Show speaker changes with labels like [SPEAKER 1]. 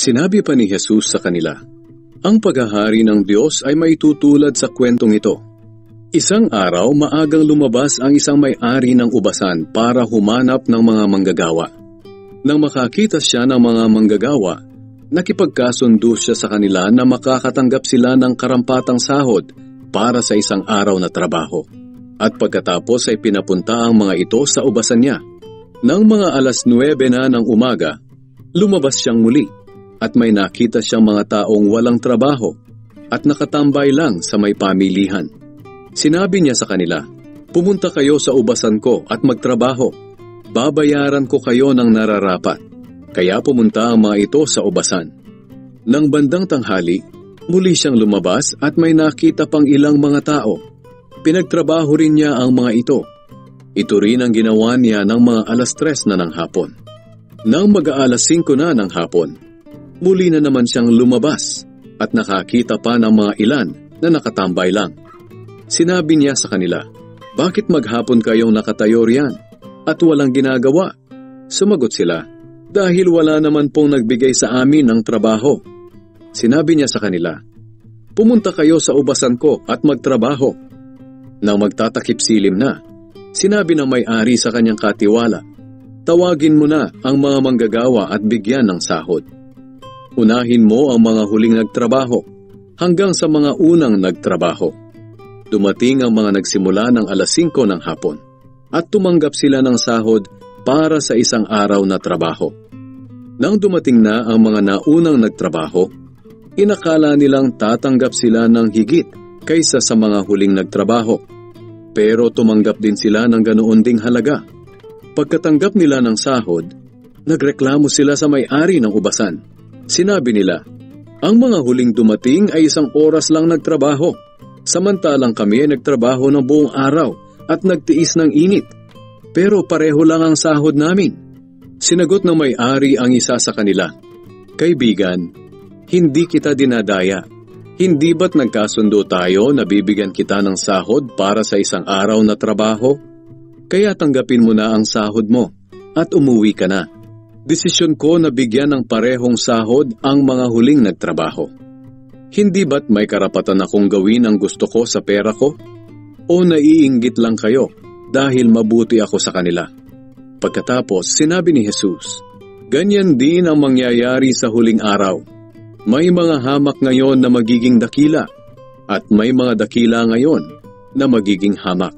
[SPEAKER 1] Sinabi pa ni Jesus sa kanila, "Ang paghahari ng Diyos ay maitutulad sa kwentong ito. Isang araw maagang lumabas ang isang may-ari ng ubasan para humanap ng mga manggagawa. Nang makakita siya ng mga manggagawa, nakipagkasundo siya sa kanila na makakatanggap sila ng karampatang sahod para sa isang araw na trabaho. At pagkatapos ay pinapunta ang mga ito sa ubasan niya. Nang mga 9:00 na ng umaga, lumabas siyang muli at may nakita siyang mga taong walang trabaho at nakatambay lang sa may pamilihan. Sinabi niya sa kanila, "Pumunta kayo sa ubasan ko at magtrabaho. Babayaran ko kayo ng nararapat." Kaya pumunta ang mga ito sa ubasan. Nang bandang tanghali, muli siyang lumabas at may nakita pang ilang mga tao. Pinagtrabaho rin niya ang mga ito. Ito rin ang ginawa niya ng mga 3:00 na ng hapon. Nang mag-aalas 5 na ng hapon, muli na naman siyang lumabas at nakakita pa ng mga ilan na nakatambay lang. Sinabi niya sa kanila, "Bakit maghapon kayong nakatayo riyan at walang ginagawa?" Sumagot sila, "Dahil wala naman pong nagbigay sa amin ng trabaho." Sinabi niya sa kanila, "Pumunta kayo sa ubasan ko at magtrabaho." Nang magtatakip silim na, sinabi ng may-ari sa kanyang katiwala, "Tawagin mo na ang mga manggagawa at bigyan ng sahod. Unahin mo ang mga huling nagtrabaho hanggang sa mga unang nagtrabaho." Dumating ang mga nagsimula ng 5:00 ng hapon at tumanggap sila ng sahod para sa isang araw na trabaho. Nang dumating na ang mga naunang nagtrabaho, inakala nilang tatanggap sila ng higit kaysa sa mga huling nagtrabaho. Pero tumanggap din sila ng ganoon ding halaga. Pagkatanggap nila ng sahod, nagreklamo sila sa may-ari ng ubasan. Sinabi nila, "Ang mga huling dumating ay 1 oras lang nagtrabaho, samantalang kami ay nagtrabaho ng buong araw at nagtiis ng init. Pero pareho lang ang sahod namin." Sinagot ng may-ari ang isa sa kanila, "Kaibigan, hindi kita dinadaya. Hindi ba't nagkasundo tayo na bibigyan kita ng sahod para sa isang araw na trabaho? Kaya tanggapin mo na ang sahod mo at umuwi ka na. Desisyon ko na bigyan ng parehong sahod ang mga huling nagtrabaho. Hindi ba't may karapatan akong gawin ang gusto ko sa pera ko? O naiinggit lang kayo dahil mabuti ako sa kanila?" Pagkatapos, sinabi ni Jesus, "Ganyan din ang mangyayari sa huling araw. May mga hamak ngayon na magiging dakila at may mga dakila ngayon na magiging hamak."